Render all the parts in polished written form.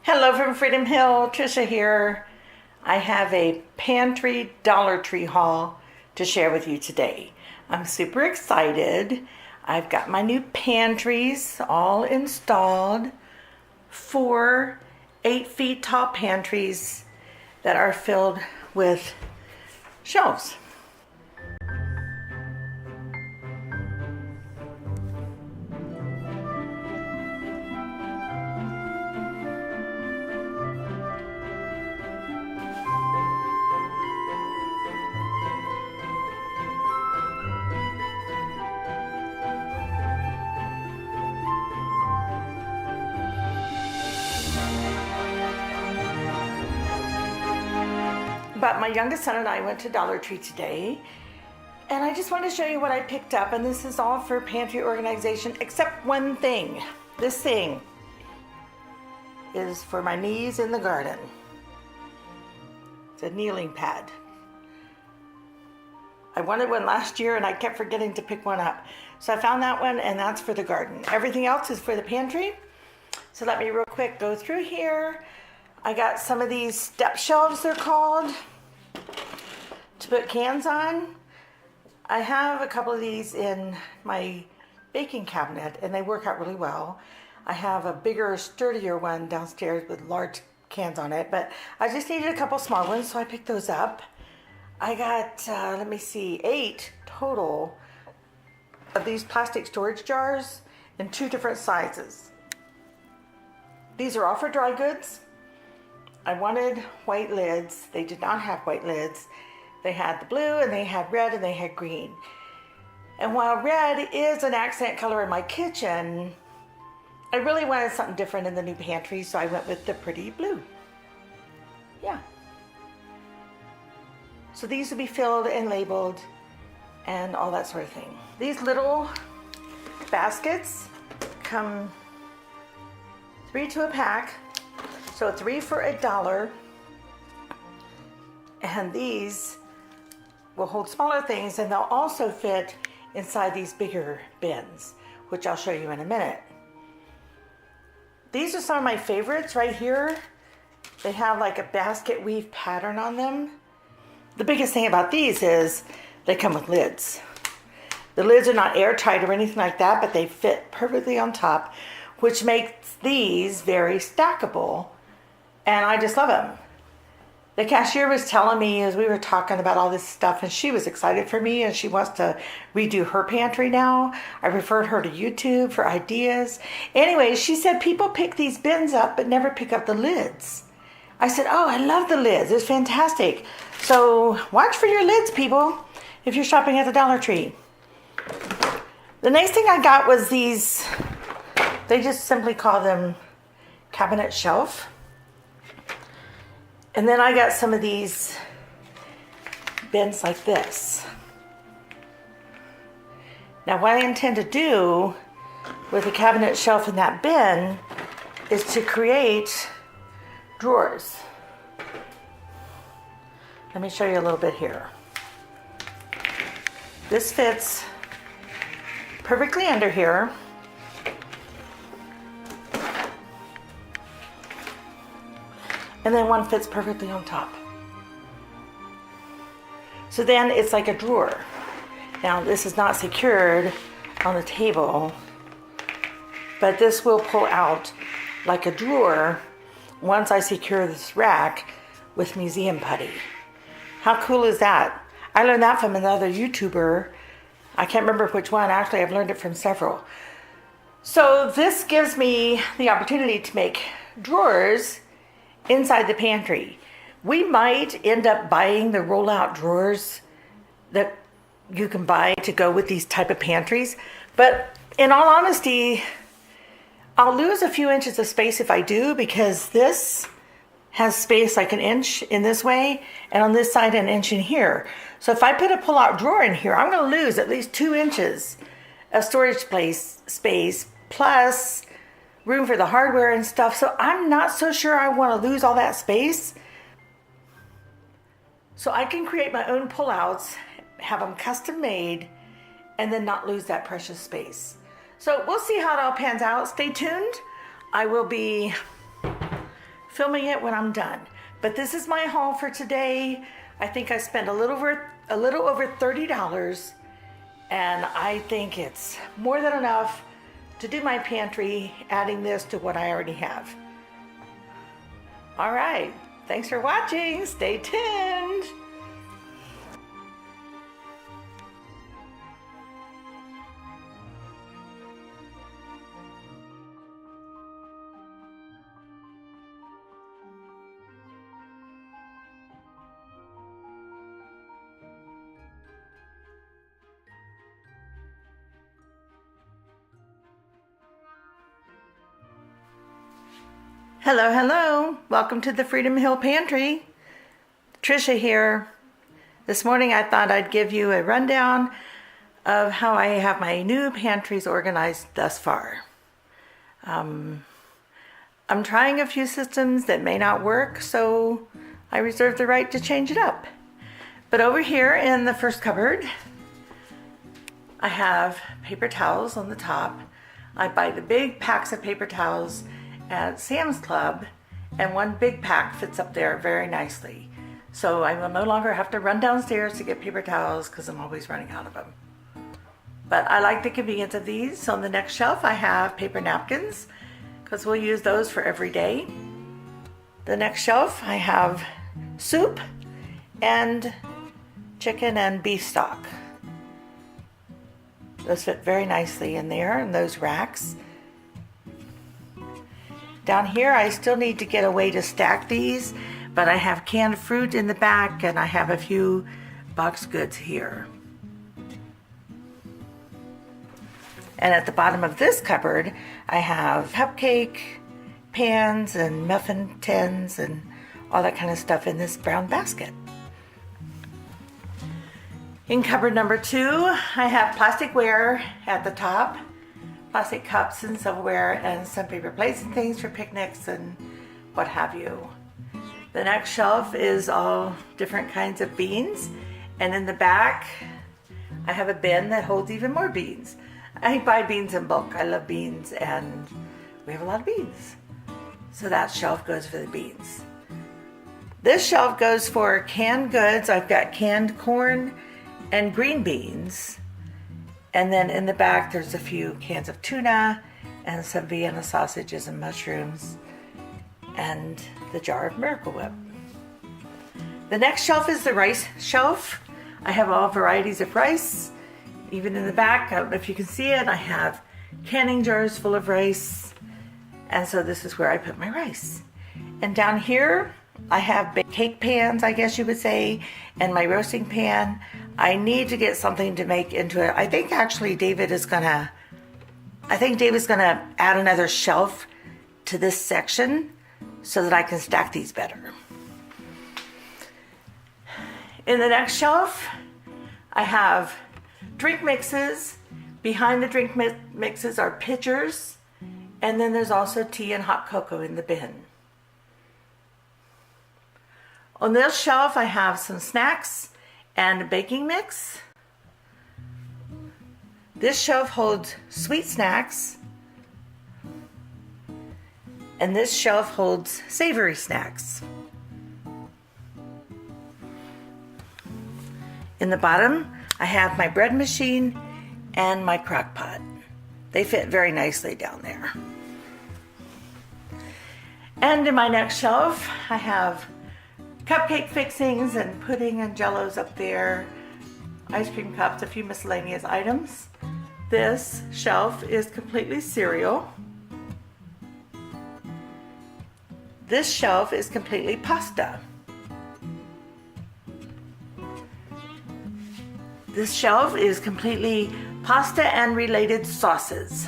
Hello from Freedom Hill, Trisha here. I have a Pantry Dollar Tree haul to share with you today. I'm super excited. I've got my new pantries all installed. 4 8 feet tall pantries that are filled with shelves. But my youngest son and I went to Dollar Tree today, and I just want to show you what I picked up. And this is all for pantry organization, except one thing. This thing is for my knees in the garden. It's a kneeling pad. I wanted one last year and I kept forgetting to pick one up. So I found that one, and that's for the garden. Everything else is for the pantry. So let me real quick go through here. I got some of these step shelves, they're called, to put cans on. I have a couple of these in my baking cabinet and they work out really well. I have a bigger, sturdier one downstairs with large cans on it, but I just needed a couple small ones, so I picked those up. I got, 8 total of these plastic storage jars in 2 different sizes. These are all for dry goods. I wanted white lids. They did not have white lids. They had the blue, and they had red, and they had green. And while red is an accent color in my kitchen, I really wanted something different in the new pantry, so I went with the pretty blue. Yeah. So these will be filled and labeled and all that sort of thing. These little baskets come 3 to a pack. So 3 for $1. And these will hold smaller things, and they'll also fit inside these bigger bins, which I'll show you in a minute. These are some of my favorites right here. They have like a basket weave pattern on them. The biggest thing about these is they come with lids. The lids are not airtight or anything like that, but they fit perfectly on top, which makes these very stackable. And I just love them. The cashier was telling me as we were talking about all this stuff, and she was excited for me, and she wants to redo her pantry now. I referred her to YouTube for ideas. Anyway, she said people pick these bins up but never pick up the lids. I said, oh, I love the lids. It's fantastic. So watch for your lids, people, if you're shopping at the Dollar Tree. The next thing I got was these, they just simply call them cabinet shelf. And then I got some of these bins like this. Now what I intend to do with the cabinet shelf in that bin is to create drawers. Let me show you a little bit here. This fits perfectly under here. And then one fits perfectly on top. So then it's like a drawer. Now this is not secured on the table, but this will pull out like a drawer once I secure this rack with museum putty. How cool is that? I learned that from another YouTuber. I can't remember which one. Actually, I've learned it from several. So this gives me the opportunity to make drawers inside the pantry. We might end up buying the rollout drawers that you can buy to go with these type of pantries. But in all honesty, I'll lose a few inches of space if I do, because this has space like 1 inch in this way, and on this side 1 inch in here. So if I put a pull-out drawer in here, I'm going to lose at least 2 inches of storage space, plus room for the hardware and stuff. So I'm not so sure I want to lose all that space. So I can create my own pullouts, have them custom made, and then not lose that precious space. So we'll see how it all pans out. Stay tuned. I will be filming it when I'm done. But this is my haul for today. I think I spent a little over $30, and I think it's more than enough to do my pantry, adding this to what I already have. All right, thanks for watching. Stay tuned. Hello, hello. Welcome to the Freedom Hill Pantry. Trisha here. This morning I thought I'd give you a rundown of how I have my new pantries organized thus far. I'm trying a few systems that may not work, so I reserve the right to change it up. But over here in the first cupboard, I have paper towels on the top. I buy the big packs of paper towels at Sam's Club, and one big pack fits up there very nicely. So I will no longer have to run downstairs to get paper towels because I'm always running out of them. But I like the convenience of these. So on the next shelf I have paper napkins because we'll use those for every day. The next shelf I have soup and chicken and beef stock. Those fit very nicely in there in those racks. Down here, I still need to get a way to stack these, but I have canned fruit in the back and I have a few boxed goods here. And at the bottom of this cupboard, I have cupcake pans and muffin tins and all that kind of stuff in this brown basket. In cupboard number 2, I have plasticware at the top. Plastic cups and silverware and some paper plates and things for picnics and what have you. The next shelf is all different kinds of beans, and in the back I have a bin that holds even more beans. I buy beans in bulk. I love beans and we have a lot of beans. So that shelf goes for the beans. This shelf goes for canned goods. I've got canned corn and green beans. And then in the back, there's a few cans of tuna and some Vienna sausages and mushrooms and the jar of Miracle Whip. The next shelf is the rice shelf. I have all varieties of rice. Even in the back, I don't know if you can see it, I have canning jars full of rice. And so this is where I put my rice. And down here, I have cake pans, I guess you would say, and my roasting pan. I need to get something to make into it. I think actually David's gonna add another shelf to this section so that I can stack these better. In the next shelf, I have drink mixes. Behind the drink mixes are pitchers, and then there's also tea and hot cocoa in the bin. On this shelf, I have some snacks and a baking mix. This shelf holds sweet snacks, and this shelf holds savory snacks. In the bottom, I have my bread machine and my crock pot. They fit very nicely down there. And in my next shelf, I have cupcake fixings and pudding and jellos up there, ice cream cups, a few miscellaneous items. This shelf is completely cereal. This shelf is completely pasta. This shelf is completely pasta and related sauces.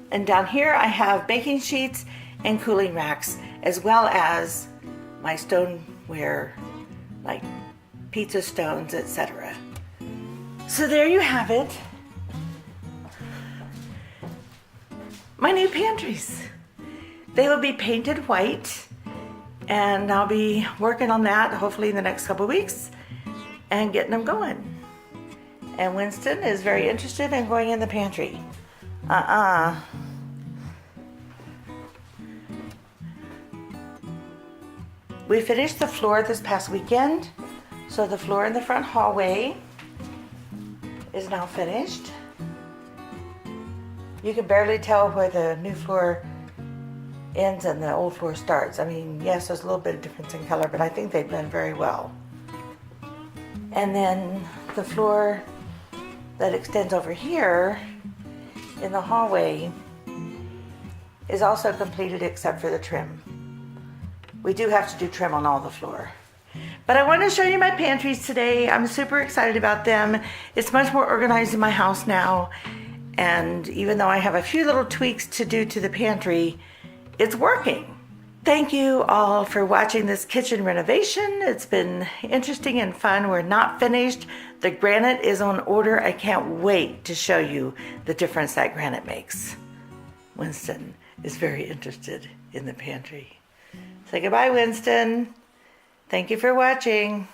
And down here I have baking sheets and cooling racks, as well as my stoneware, like pizza stones, etc. So there you have it. My new pantries. They will be painted white, and I'll be working on that hopefully in the next couple weeks and getting them going. And Winston is very interested in going in the pantry. We finished the floor this past weekend, so the floor in the front hallway is now finished. You can barely tell where the new floor ends and the old floor starts. I mean, yes, there's a little bit of difference in color, but I think they blend very well. And then the floor that extends over here in the hallway is also completed except for the trim. We do have to do trim on all the floor. But I want to show you my pantries today. I'm super excited about them. It's much more organized in my house now. And even though I have a few little tweaks to do to the pantry, it's working. Thank you all for watching this kitchen renovation. It's been interesting and fun. We're not finished. The granite is on order. I can't wait to show you the difference that granite makes. Winston is very interested in the pantry. Say goodbye, Winston. Thank you for watching.